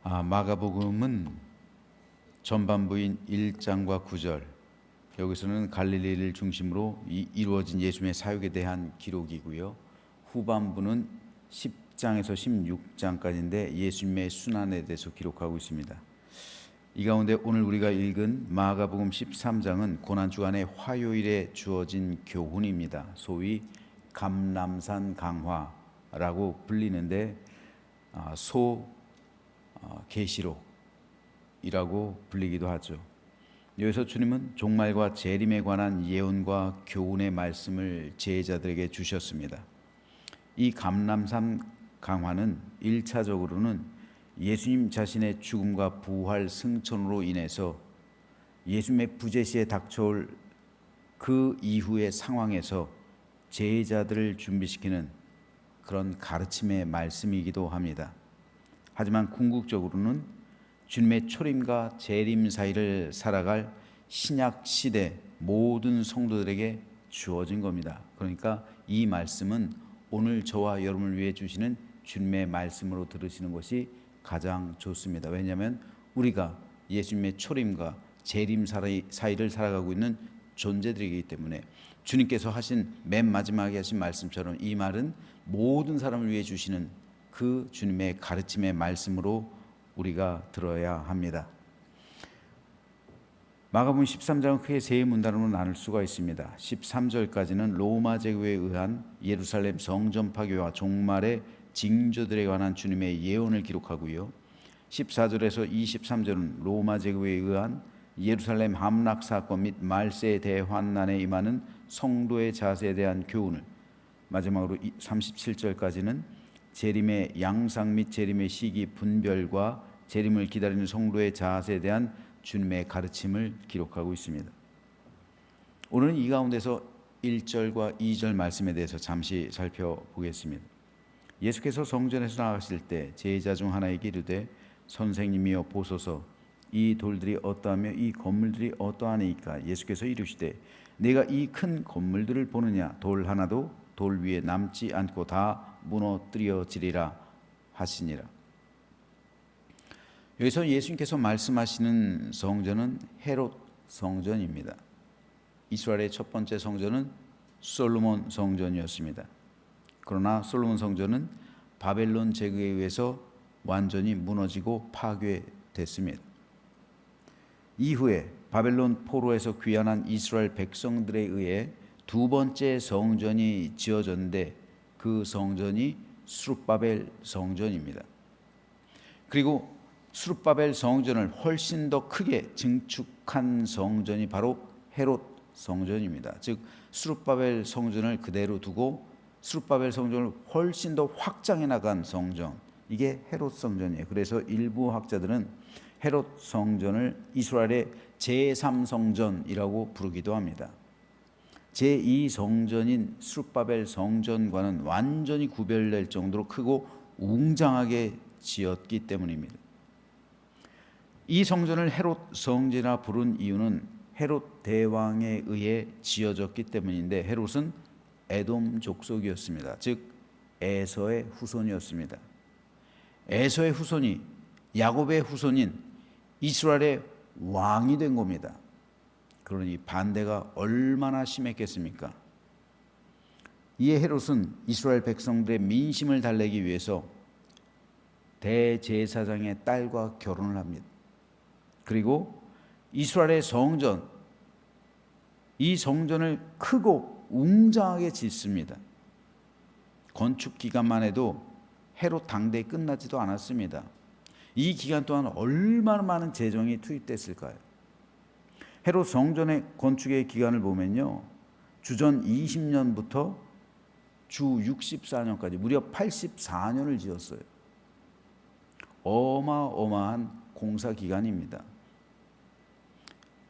마가복음은 전반부인 1장과 9절, 여기서는 갈릴리를 중심으로 이루어진 예수님의 사역에 대한 기록이고요. 후반부는 10장에서 16장까지인데 예수님의 순환에 대해서 기록하고 있습니다. 이 가운데 오늘 우리가 읽은 마가복음 13장은 고난주간의 화요일에 주어진 교훈입니다. 소위 감람산 강화라고 불리는데 계시록이라고 불리기도 하죠. 여기서 주님은 종말과 재림에 관한 예언과 교훈의 말씀을 제자들에게 주셨습니다. 이 감람산 강화는 1차적으로는 예수님 자신의 죽음과 부활 승천으로 인해서 예수님의 부재시에 닥쳐올 그 이후의 상황에서 제자들을 준비시키는 그런 가르침의 말씀이기도 합니다. 하지만 궁극적으로는 주님의 초림과 재림 사이를 살아갈 신약 시대 모든 성도들에게 주어진 겁니다. 그러니까 이 말씀은 오늘 저와 여러분을 위해 주시는 주님의 말씀으로 들으시는 것이 가장 좋습니다. 왜냐하면 우리가 예수님의 초림과 재림 사이를 살아가고 있는 존재들이기 때문에 주님께서 하신 맨 마지막에 하신 말씀처럼 이 말은 모든 사람을 위해 주시는 그 주님의 가르침의 말씀으로 우리가 들어야 합니다. 마가복음 13장은 크게 세 문단으로 나눌 수가 있습니다. 13절까지는 로마 제국에 의한 예루살렘 성전 파괴와 종말의 징조들에 관한 주님의 예언을 기록하고요. 14절에서 23절은 로마 제국에 의한 예루살렘 함락 사건 및 말세 대환난에 임하는 성도의 자세에 대한 교훈을, 마지막으로 37절까지는 재림의 양상 및 재림의 시기 분별과 재림을 기다리는 성도의 자세에 대한 주님의 가르침을 기록하고 있습니다. 오늘은 이 가운데서 1절과 2절 말씀에 대해서 잠시 살펴보겠습니다. 예수께서 성전에서 나가실 때 제자 중 하나에게 이르되 선생님이여 보소서 이 돌들이 어떠하며 이 건물들이 어떠하니까. 예수께서 이르시되 내가 이 큰 건물들을 보느냐. 돌 하나도 돌 위에 남지 않고 다 무너뜨려지리라 하시니라. 여기서 예수님께서 말씀하시는 성전은 헤롯 성전입니다. 이스라엘의 첫 번째 성전은 솔로몬 성전이었습니다. 그러나 솔로몬 성전은 바벨론 제국에 의해서 완전히 무너지고 파괴됐습니다. 이후에 바벨론 포로에서 귀환한 이스라엘 백성들에 의해 두 번째 성전이 지어졌는데 그 성전이 스룹바벨 성전입니다. 그리고 스룹바벨 성전을 훨씬 더 크게 증축한 성전이 바로 헤롯 성전입니다. 즉 스룹바벨 성전을 그대로 두고 스룹바벨 성전을 훨씬 더 확장해 나간 성전, 이게 헤롯 성전이에요. 그래서 일부 학자들은 헤롯 성전을 이스라엘의 제3성전이라고 부르기도 합니다. 제2성전인 스룹바벨 성전과는 완전히 구별될 정도로 크고 웅장하게 지었기 때문입니다. 이 성전을 헤롯 성전이라 부른 이유는 헤롯 대왕에 의해 지어졌기 때문인데, 헤롯은 에돔 족속이었습니다. 즉 에서의 후손이었습니다. 에서의 후손이 야곱의 후손인 이스라엘의 왕이 된 겁니다. 그러니 반대가 얼마나 심했겠습니까? 이에 헤롯은 이스라엘 백성들의 민심을 달래기 위해서 대제사장의 딸과 결혼을 합니다. 그리고 이스라엘의 성전, 이 성전을 크고 웅장하게 짓습니다. 건축 기간만 해도 헤롯 당대에 끝나지도 않았습니다. 이 기간 동안 얼마나 많은 재정이 투입됐을까요? 헤롯 성전의 건축의 기간을 보면요, 주전 20년부터 주 64년까지 무려 84년을 지었어요. 어마어마한 공사 기간입니다.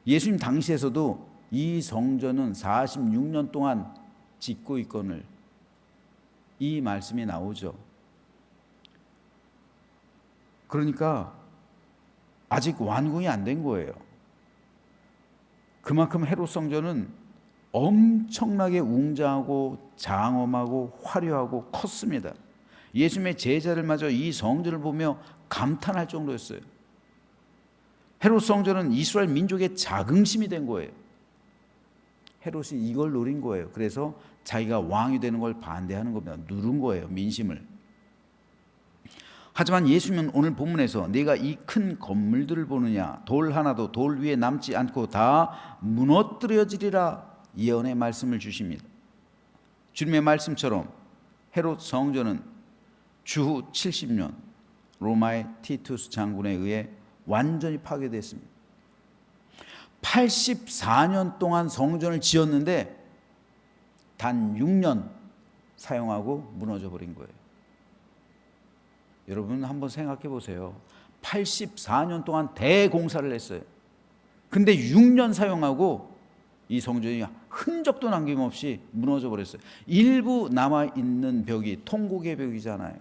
예수님 당시에서도 이 성전은 46년 동안 짓고 있거늘 이 말씀이 나오죠. 그러니까 아직 완공이 안 된 거예요. 그만큼 헤롯 성전은 엄청나게 웅장하고 장엄하고 화려하고 컸습니다. 예수님의 제자들마저 이 성전을 보며 감탄할 정도였어요. 헤롯 성전은 이스라엘 민족의 자긍심이 된 거예요. 헤롯이 이걸 노린 거예요. 그래서 자기가 왕이 되는 걸 반대하는 겁니다. 누른 거예요, 민심을. 하지만 예수님은 오늘 본문에서 네가 이 큰 건물들을 보느냐, 돌 하나도 돌 위에 남지 않고 다 무너뜨려지리라 예언의 말씀을 주십니다. 주님의 말씀처럼 헤롯 성전은 주후 70년 로마의 티투스 장군에 의해 완전히 파괴됐습니다. 84년 동안 성전을 지었는데 단 6년 사용하고 무너져 버린 거예요. 여러분 한번 생각해 보세요. 84년 동안 대공사를 했어요. 근데 6년 사용하고 이 성전이 흔적도 남김없이 무너져 버렸어요. 일부 남아있는 벽이 통곡의 벽이잖아요.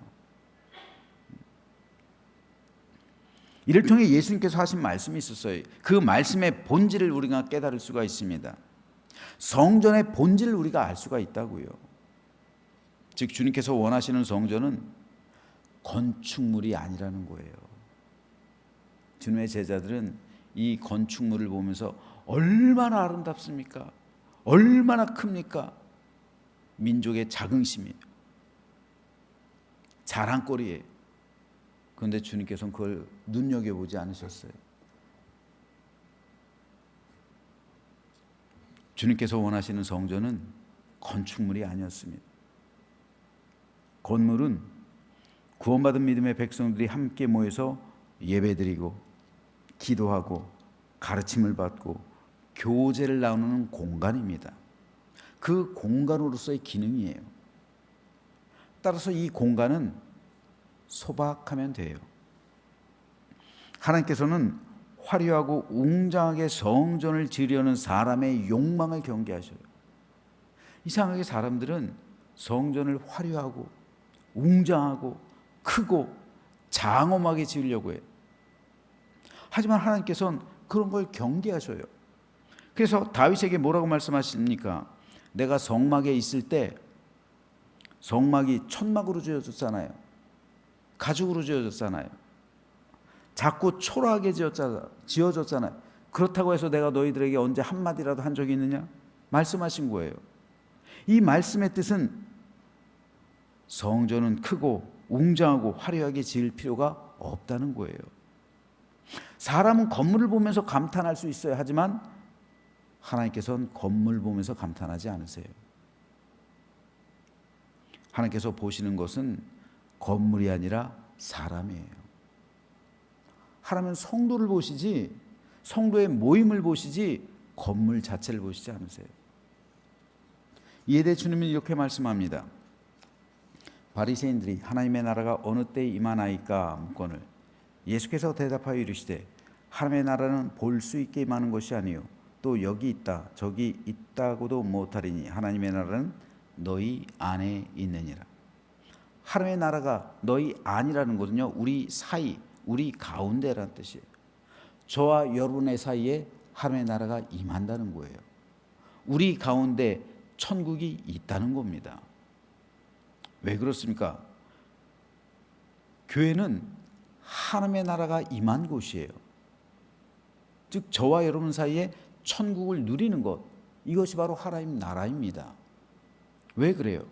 이를 통해 예수님께서 하신 말씀이 있었어요. 그 말씀의 본질을 우리가 깨달을 수가 있습니다. 성전의 본질을 우리가 알 수가 있다고요. 즉 주님께서 원하시는 성전은 건축물이 아니라는 거예요. 주님의 제자들은 이 건축물을 보면서 얼마나 아름답습니까? 얼마나 큽니까? 민족의 자긍심이에요. 자랑거리예요. 그런데 주님께서는 그걸 눈여겨보지 않으셨어요. 주님께서 원하시는 성전은 건축물이 아니었습니다. 건물은 구원받은 믿음의 백성들이 함께 모여서 예배드리고 기도하고 가르침을 받고 교제를 나누는 공간입니다. 그 공간으로서의 기능이에요. 따라서 이 공간은 소박하면 돼요. 하나님께서는 화려하고 웅장하게 성전을 지으려는 사람의 욕망을 경계하셔요. 이상하게 사람들은 성전을 화려하고 웅장하고 크고 장엄하게 지으려고 해요. 하지만 하나님께서는 그런 걸 경계하셔요. 그래서 다윗에게 뭐라고 말씀하십니까? 내가 성막에 있을 때 성막이 천막으로 지어졌잖아요. 가죽으로 지어졌잖아요. 자꾸 초라하게 지어졌잖아요. 그렇다고 해서 내가 너희들에게 언제 한마디라도 한 적이 있느냐? 말씀하신 거예요. 이 말씀의 뜻은 성전은 크고 웅장하고 화려하게 지을 필요가 없다는 거예요. 사람은 건물을 보면서 감탄할 수 있어요. 하지만 하나님께서는 건물 보면서 감탄하지 않으세요. 하나님께서 보시는 것은 건물이 아니라 사람이에요. 하나님은 성도를 보시지, 성도의 모임을 보시지 건물 자체를 보시지 않으세요. 이에 대해 주님은 이렇게 말씀합니다. 바리새인들이 하나님의 나라가 어느 때에 임하나이까 묻거늘 예수께서 대답하여 이르시되 하나님의 나라는 볼 수 있게 임하는 것이 아니요 또 여기 있다 저기 있다고도 못하리니 하나님의 나라는 너희 안에 있느니라. 하나님의 나라가 너희 안이라는 것은요, 우리 사이, 우리 가운데라는 뜻이에요. 저와 여러분의 사이에 하나님의 나라가 임한다는 거예요. 우리 가운데 천국이 있다는 겁니다. 왜 그렇습니까? 교회는 하나님의 나라가 임한 곳이에요. 즉 저와 여러분 사이에 천국을 누리는 것, 이것이 바로 하나님 나라입니다. 왜 그래요?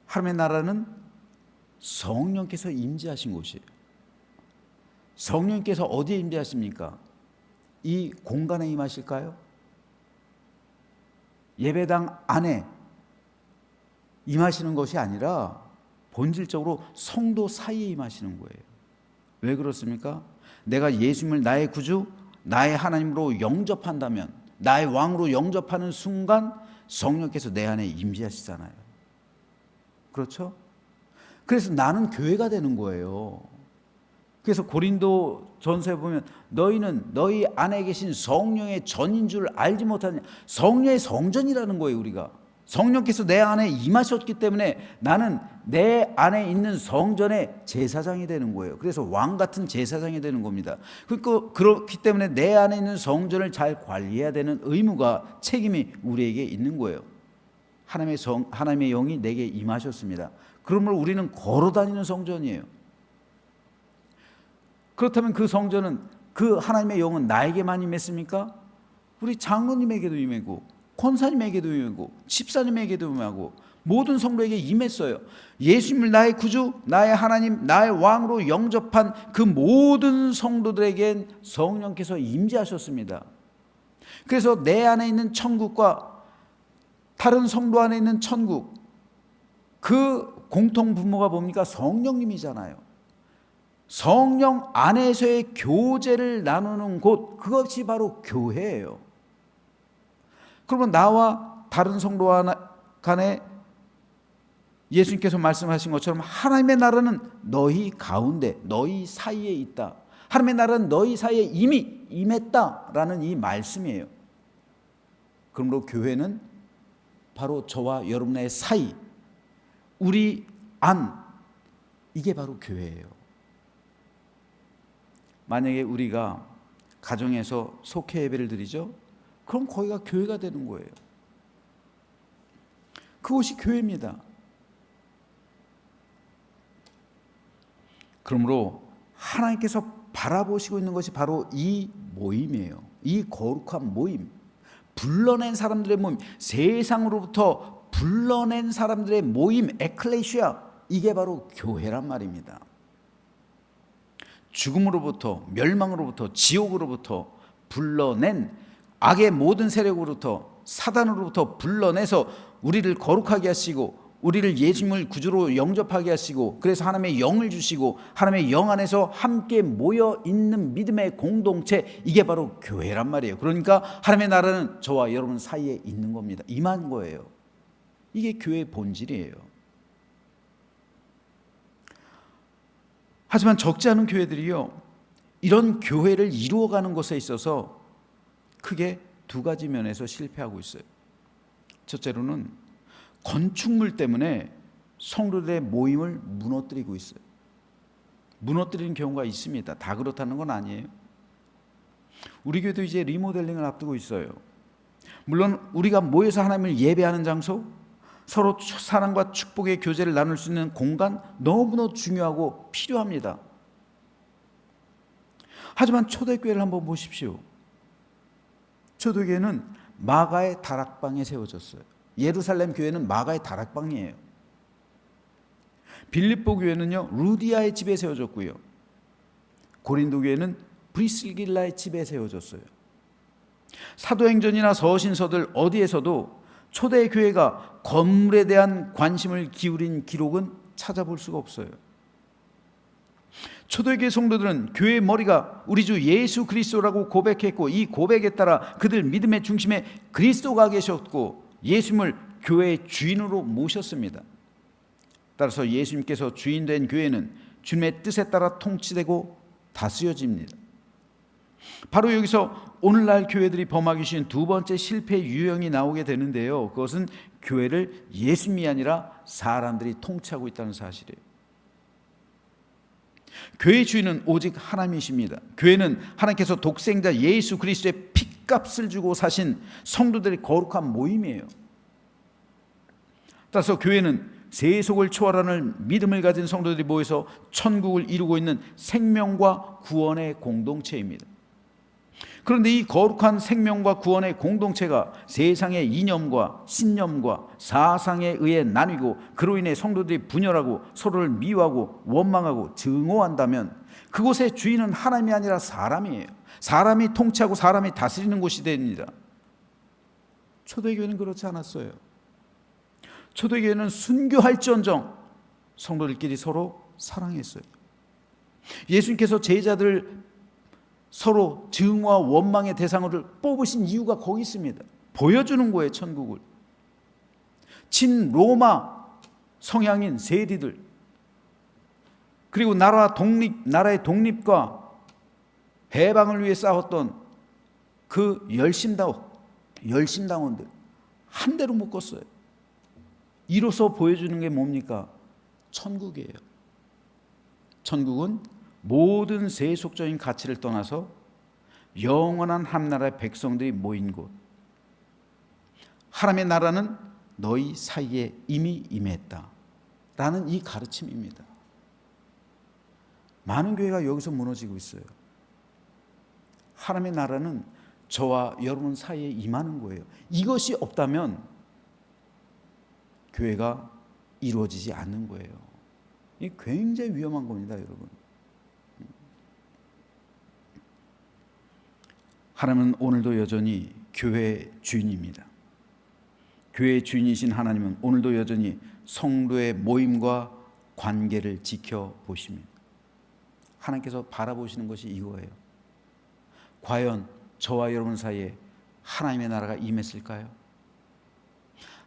하나님의 나라는 성령께서 임재하신 곳이에요. 성령께서 어디에 임재하십니까? 이 공간에 임하실까요? 예배당 안에 임하시는 것이 아니라 본질적으로 성도 사이에 임하시는 거예요. 왜 그렇습니까? 내가 예수님을 나의 구주, 나의 하나님으로 영접한다면, 나의 왕으로 영접하는 순간 성령께서 내 안에 임재하시잖아요. 그렇죠? 그래서 나는 교회가 되는 거예요. 그래서 고린도 전서에 보면 너희는 너희 안에 계신 성령의 전인 줄 알지 못하느냐. 성령의 성전이라는 거예요. 우리가 성령께서 내 안에 임하셨기 때문에 나는 내 안에 있는 성전의 제사장이 되는 거예요. 그래서 왕 같은 제사장이 되는 겁니다. 그렇기 때문에 내 안에 있는 성전을 잘 관리해야 되는 의무가, 책임이 우리에게 있는 거예요. 하나님의 영이 내게 임하셨습니다. 그러므로 우리는 걸어 다니는 성전이에요. 그렇다면 그 성전은, 그 하나님의 영은 나에게만 임했습니까? 우리 장로님에게도 임하고 권사님에게도 임하고 집사님에게도 임하고 모든 성도에게 임했어요. 예수님을 나의 구주, 나의 하나님, 나의 왕으로 영접한 그 모든 성도들에겐 성령께서 임재하셨습니다. 그래서 내 안에 있는 천국과 다른 성도 안에 있는 천국, 그 공통 분모가 뭡니까? 성령님이잖아요. 성령 안에서의 교제를 나누는 곳, 그것이 바로 교회예요. 그러면 나와 다른 성도 간에 예수님께서 말씀하신 것처럼 하나님의 나라는 너희 가운데, 너희 사이에 있다. 하나님의 나라는 너희 사이에 이미 임했다라는 이 말씀이에요. 그러므로 교회는 바로 저와 여러분의 사이, 우리 안, 이게 바로 교회예요. 만약에 우리가 가정에서 속회 예배를 드리죠? 그럼 거기가 교회가 되는 거예요. 그것이 교회입니다. 그러므로 하나님께서 바라보시고 있는 것이 바로 이 모임이에요. 이 거룩한 모임, 불러낸 사람들의 모임, 세상으로부터 불러낸 사람들의 모임, 에클레시아, 이게 바로 교회란 말입니다. 죽음으로부터, 멸망으로부터, 지옥으로부터 불러낸 악의 모든 세력으로부터, 사단으로부터 불러내서 우리를 거룩하게 하시고 우리를 예수님을 구주로 영접하게 하시고, 그래서 하나님의 영을 주시고 하나님의 영 안에서 함께 모여 있는 믿음의 공동체, 이게 바로 교회란 말이에요. 그러니까 하나님의 나라는 저와 여러분 사이에 있는 겁니다. 임한 거예요. 이게 교회의 본질이에요. 하지만 적지 않은 교회들이요, 이런 교회를 이루어가는 것에 있어서 크게 두 가지 면에서 실패하고 있어요. 첫째로는 건축물 때문에 성도들의 모임을 무너뜨리고 있어요. 무너뜨리는 경우가 있습니다. 다 그렇다는 건 아니에요. 우리 교회도 이제 리모델링을 앞두고 있어요. 물론 우리가 모여서 하나님을 예배하는 장소, 서로 사랑과 축복의 교제를 나눌 수 있는 공간, 너무너무 중요하고 필요합니다. 하지만 초대교회를 한번 보십시오. 초대교회는 마가의 다락방에 세워졌어요. 예루살렘 교회는 마가의 다락방이에요. 빌립보 교회는요, 루디아의 집에 세워졌고요. 고린도 교회는 브리스길라의 집에 세워졌어요. 사도행전이나 서신서들 어디에서도 초대 교회가 건물에 대한 관심을 기울인 기록은 찾아볼 수가 없어요. 초대교회 성도들은 교회의 머리가 우리 주 예수 그리스도라고 고백했고, 이 고백에 따라 그들 믿음의 중심에 그리스도가 계셨고 예수님을 교회의 주인으로 모셨습니다. 따라서 예수님께서 주인된 교회는 주님의 뜻에 따라 통치되고 다스려집니다. 바로 여기서 오늘날 교회들이 범하기 쉬운 두 번째 실패 유형이 나오게 되는데요, 그것은 교회를 예수님이 아니라 사람들이 통치하고 있다는 사실이에요. 교회의 주인은 오직 하나님이십니다. 교회는 하나님께서 독생자 예수 그리스도의 핏값을 주고 사신 성도들의 거룩한 모임이에요. 따라서 교회는 세속을 초월하는 믿음을 가진 성도들이 모여서 천국을 이루고 있는 생명과 구원의 공동체입니다. 그런데 이 거룩한 생명과 구원의 공동체가 세상의 이념과 신념과 사상에 의해 나뉘고, 그로 인해 성도들이 분열하고 서로를 미워하고 원망하고 증오한다면 그곳의 주인은 하나님이 아니라 사람이에요. 사람이 통치하고 사람이 다스리는 곳이 됩니다. 초대교회는 그렇지 않았어요. 초대교회는 순교할지언정 성도들끼리 서로 사랑했어요. 예수님께서 제자들을 서로 증오와 원망의 대상으로 뽑으신 이유가 거기 있습니다. 보여주는 거예요, 천국을. 친로마 성향인 세리들, 그리고 나라의 독립과 해방을 위해 싸웠던 그 열심당원들 한 대로 묶었어요. 이로써 보여주는 게 뭡니까? 천국이에요. 천국은 모든 세속적인 가치를 떠나서 영원한 한나라의 백성들이 모인 곳. 하나님의 나라는 너희 사이에 이미 임했다. 라는 이 가르침입니다. 많은 교회가 여기서 무너지고 있어요. 하나님의 나라는 저와 여러분 사이에 임하는 거예요. 이것이 없다면 교회가 이루어지지 않는 거예요. 이 굉장히 위험한 겁니다, 여러분. 하나님은 오늘도 여전히 교회의 주인입니다. 교회의 주인이신 하나님은 오늘도 여전히 성도의 모임과 관계를 지켜보십니다. 하나님께서 바라보시는 것이 이거예요. 과연 저와 여러분 사이에 하나님의 나라가 임했을까요?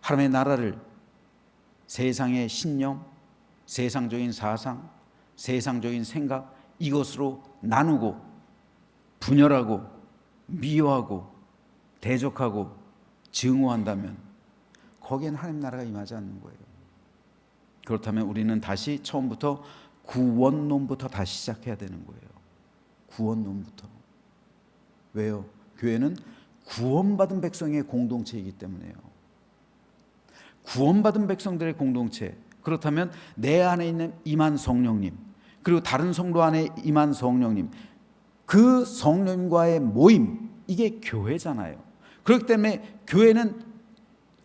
하나님의 나라를 세상의 신념, 세상적인 사상, 세상적인 생각 이것으로 나누고 분열하고 미워하고 대적하고 증오한다면 거기엔 하나님 나라가 임하지 않는 거예요. 그렇다면 우리는 다시 처음부터 구원론부터 다시 시작해야 되는 거예요. 구원론부터. 왜요? 교회는 구원받은 백성의 공동체이기 때문에요. 구원받은 백성들의 공동체. 그렇다면 내 안에 있는 임한 성령님, 그리고 다른 성도 안에 임한 성령님, 그 성령과의 모임, 이게 교회잖아요. 그렇기 때문에 교회는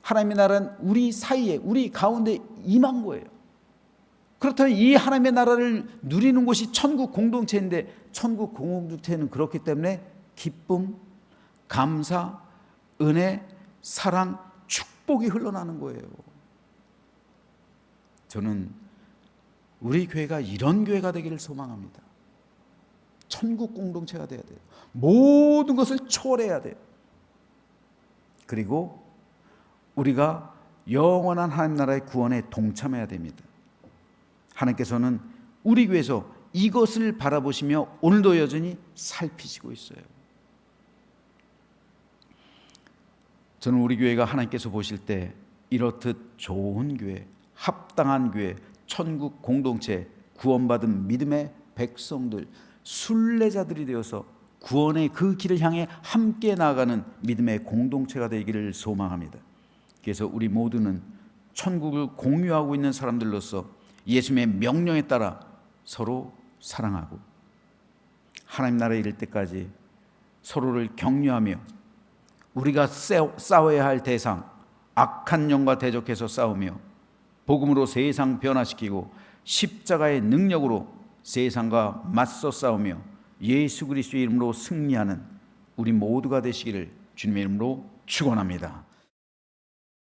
하나님의 나라는 우리 사이에, 우리 가운데 임한 거예요. 그렇다면 이 하나님의 나라를 누리는 곳이 천국 공동체인데, 천국 공동체는 그렇기 때문에 기쁨, 감사, 은혜, 사랑, 축복이 흘러나는 거예요. 저는 우리 교회가 이런 교회가 되기를 소망합니다. 천국 공동체가 돼야 돼요. 모든 것을 초월해야 돼요. 그리고 우리가 영원한 하나님 나라의 구원에 동참해야 됩니다. 하나님께서는 우리 교회에서 이것을 바라보시며 오늘도 여전히 살피시고 있어요. 저는 우리 교회가 하나님께서 보실 때 이렇듯 좋은 교회, 합당한 교회, 천국 공동체, 구원받은 믿음의 백성들, 순례자들이 되어서 구원의 그 길을 향해 함께 나아가는 믿음의 공동체가 되기를 소망합니다. 그래서 우리 모두는 천국을 공유하고 있는 사람들로서 예수님의 명령에 따라 서로 사랑하고 하나님 나라에 이를 때까지 서로를 격려하며 우리가 싸워야 할 대상, 악한 영과 대적해서 싸우며 복음으로 세상 변화시키고 십자가의 능력으로 세상과 맞서 싸우며 예수 그리스도의 이름으로 승리하는 우리 모두가 되시기를 주님의 이름으로 축원합니다.